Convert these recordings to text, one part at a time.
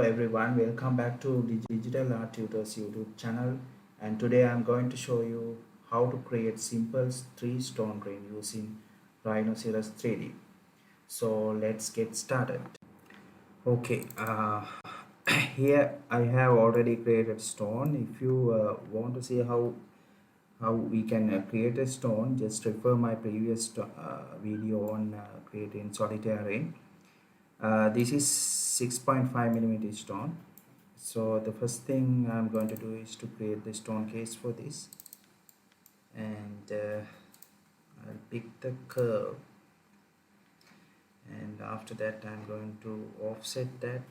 everyone, welcome back to the Digital Art Tutors YouTube channel, and today I'm going to show you how to create simple tree stone ring using Rhinoceros 3D. So let's get started. Okay, here I have already created stone. If you want to see how we can create a stone, just refer my previous video on creating solitaire ring. This is 6.5 millimeter stone. So the first thing I'm going to do is to create the stone case for this, and I'll pick the curve, and after that I'm going to offset that.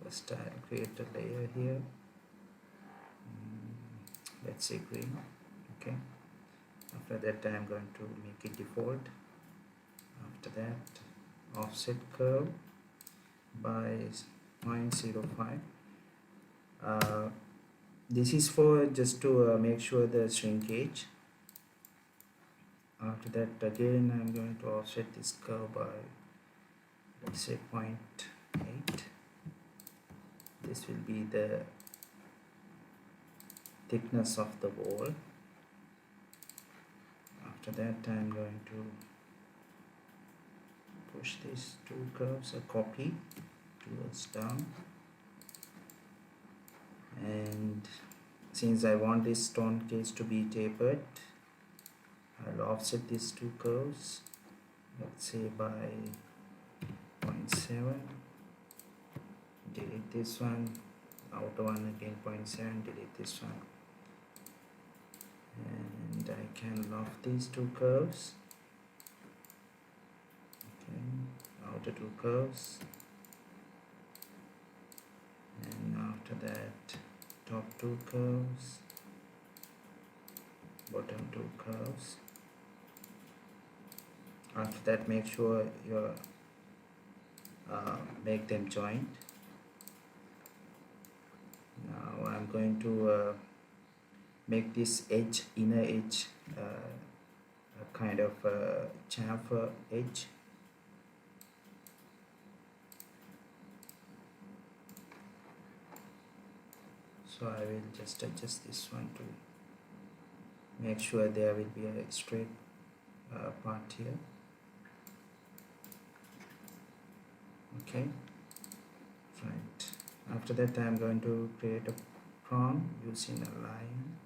First I'll create a layer here. Let's say green. Okay, after that I'm going to make it default. After that, offset curve by 0.05. This is for just to make sure the shrinkage. After that, again I'm going to offset this curve by, let's say, 0.8. This will be the thickness of the wall. After that I'm going to push these two curves a copy towards down, and since I want this stone case to be tapered, I'll offset these two curves, let's say by 0.7, delete this one, outer one again 0.7, delete this one, and I can loft these two curves. Okay, outer two curves, and after that top two curves, bottom two curves. After that, make sure you make them joint. Now I'm going to make this edge, inner edge, a kind of chamfer edge. So I will just adjust this one to make sure there will be a straight part here. Okay, right. After that I'm going to create a prong using a line.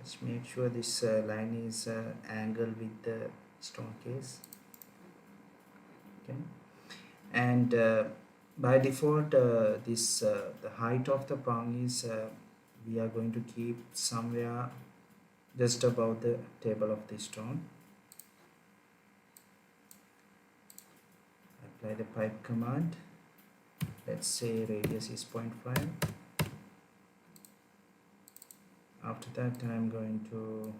Just make sure this line is angled with the stone case. Okay, and by default this the height of the prong is we are going to keep somewhere just above the table of the stone. Apply the pipe command. Let's say radius is 0.5. After that I'm going to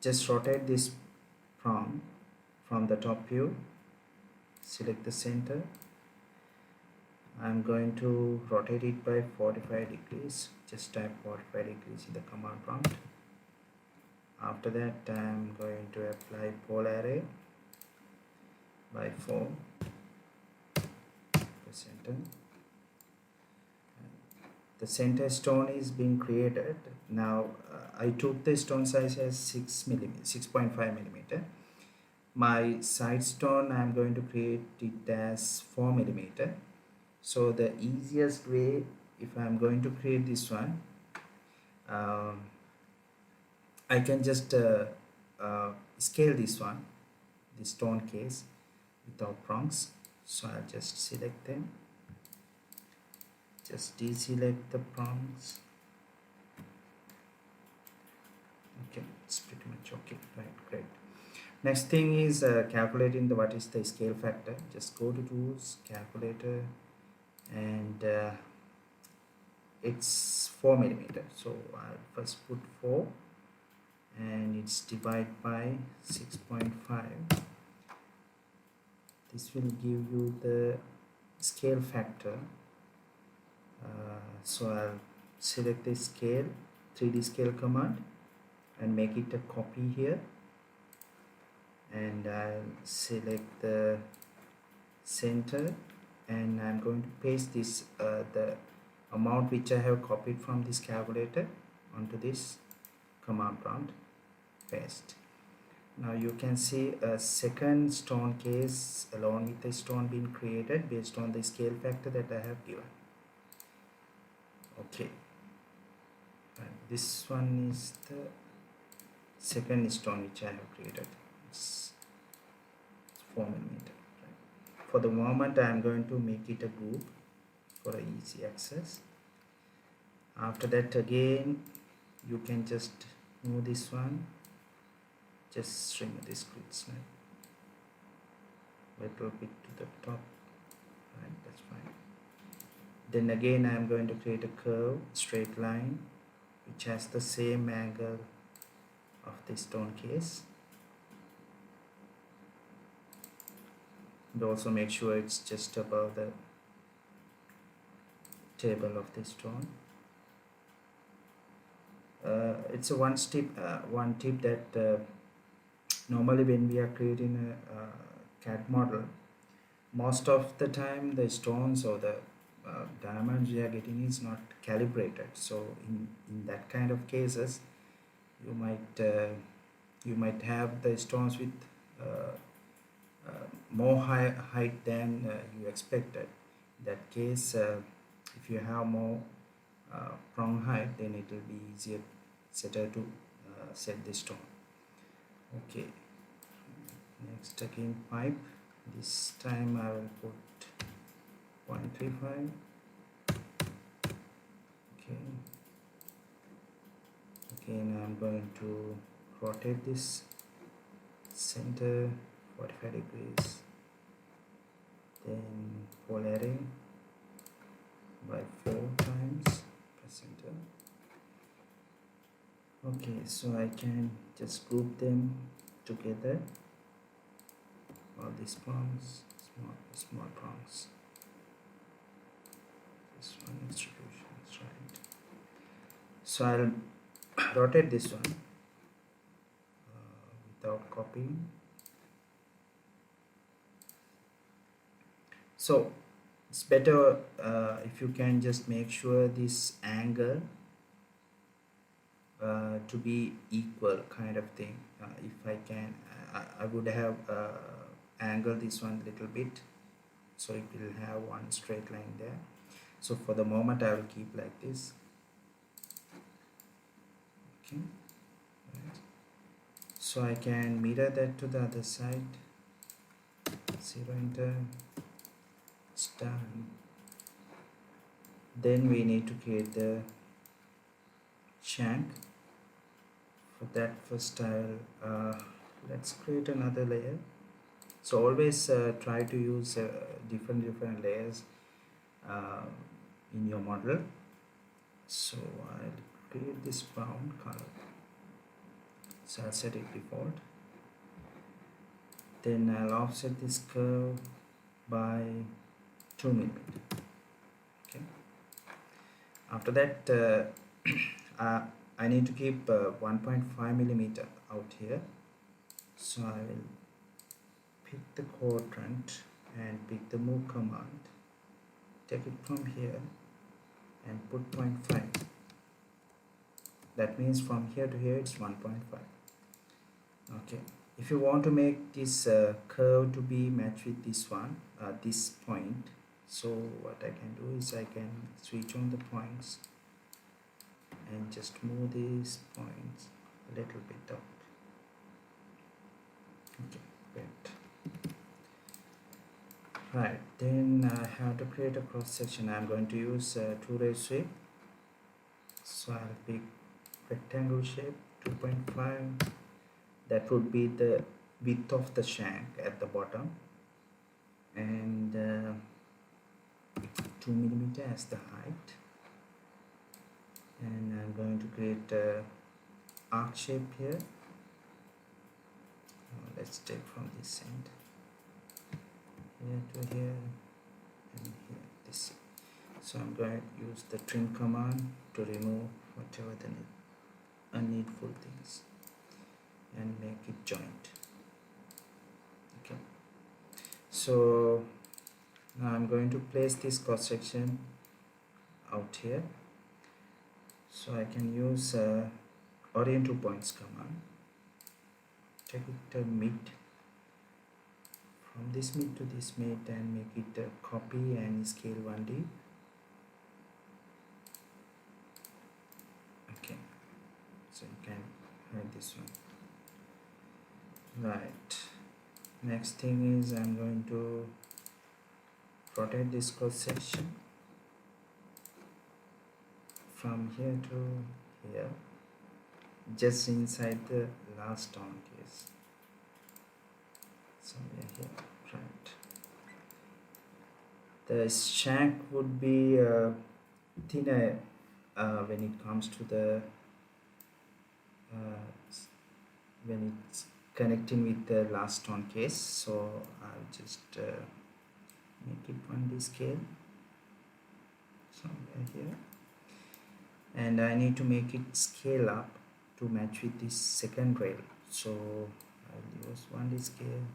just rotate this prong from the top view. Select the center. I'm going to rotate it by 45 degrees. Just type 45 degrees in the command prompt. After that I'm going to apply pole array by 4, the center. The center stone is being created. Now I took the stone size as 6.5 millimeter. My side stone I'm going to create it as 4 millimeter. So the easiest way, if I'm going to create this one, I can just scale this one, the stone case, without prongs. So I'll just select them, just deselect the prongs. Okay, it's pretty much okay. Right, great. Next thing is calculating what is the scale factor. Just go to tools, calculator, and it's 4 millimeter. So I'll first put 4, and it's divided by 6.5. This will give you the scale factor. So I'll select the scale, 3D scale command, and make it a copy here, and I'll select the center, and I'm going to paste this the amount which I have copied from this calculator onto this command prompt. Paste. Now you can see a second stone case along with the stone being created based on the scale factor that I have given. Okay, and this one is the second stone which I have created. It's 4 millimeter. Right. For the moment I am going to make it a group for easy access. After that, again you can just move this one, just remove this grid snap little bit to the top. Right, that's fine. Then again I am going to create a curve straight line which has the same angle of the stone case, and also make sure it's just above the table of the stone. It's a one tip that normally when we are creating a CAD model, most of the time the stones or the diamonds we are getting is not calibrated. So in that kind of cases, you might have the stones with more height than you expected. In that case, if you have more prong height, then it will be easier setter to set the stone. Okay, next again pipe. This time I will put 0.35. Okay, again I'm going to rotate this center 45 degrees, then polarity by 4 times, press enter. Okay, so I can just group them together, all these prongs, small prongs. This one distribution is right. So I'll rotate this one without copying. So it's better if you can just make sure this angle to be equal kind of thing. If I can, I would have angled this one a little bit so it will have one straight line there. So for the moment I will keep like this. Okay, right. So I can mirror that to the other side. 0, enter, it's done. Then we need to create the shank. For that, first I'll let's create another layer. So always try to use different layers in your model. So I'll create this brown color, so I'll set it default. Then I'll offset this curve by 2 millimeter. Okay, after that I need to keep 1.5 millimeter out here, so I will pick the quadrant and pick the move command, take it from here and put 0.5. That means from here to here it's 1.5. Okay, if you want to make this curve to be matched with this one, this point, so what I can do is I can switch on the points and just move these points a little bit out. Okay, great. Right, then I have to create a cross section. I'm going to use 2-ray sweep. So I'll pick rectangle shape 2.5. That would be the width of the shank at the bottom, and 2 millimeter as the height. And I'm going to create a arc shape here. Let's take from this end, here to here and here, this. So I'm going to use the trim command to remove whatever the unneedful things and make it joint. Okay, so Now I'm going to place this cross section out here, so I can use orient to points command. Take it to mid, from this mid to this mid, and make it a copy and scale 1D. Okay, so you can hide this one. Right, next thing is I'm going to rotate this cross section from here to here, just inside the last down case. So we are here, right. The shank would be thinner when it comes to the when it's connecting with the last on case, so I'll just make it 1D scale somewhere here, and I need to make it scale up to match with this second rail, so I'll use 1D scale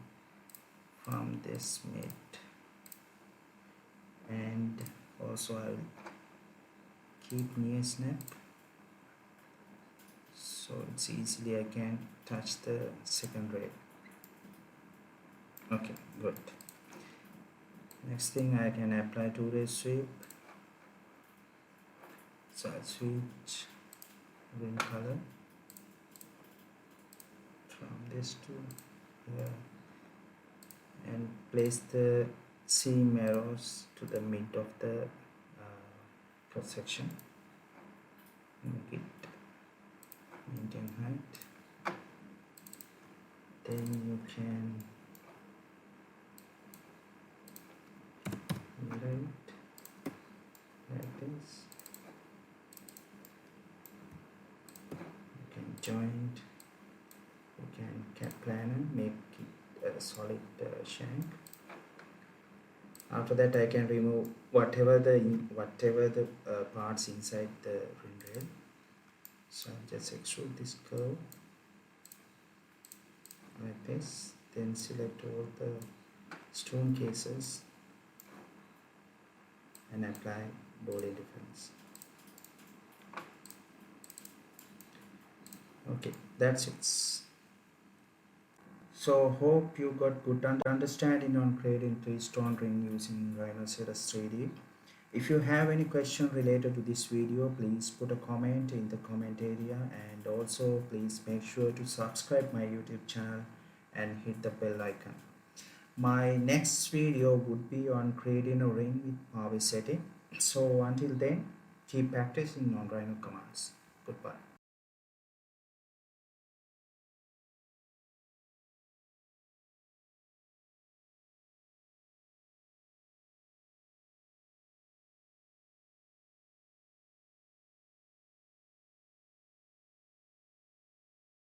from this mid, and also I'll keep near snap so it's easily I can touch the second rail. Okay, good. Next thing, I can apply 2-ray sweep, so I'll switch green color from this to here and place the seam arrows to the mid of the cross section. Make it maintain height. Then you can mirror it like this. You can joint. You can cat plan and make it a solid shank. After that, I can remove whatever the parts inside the ring rail. So I'll just extrude this curve like this, then select all the stone cases and apply body difference. Okay, that's it. So hope you got good understanding on creating 3-stone ring using Rhinoceros 3D. If you have any question related to this video, please put a comment in the comment area, and also please make sure to subscribe my YouTube channel and hit the bell icon. My next video would be on creating a ring with power setting. So until then, keep practicing on Rhino commands. Goodbye.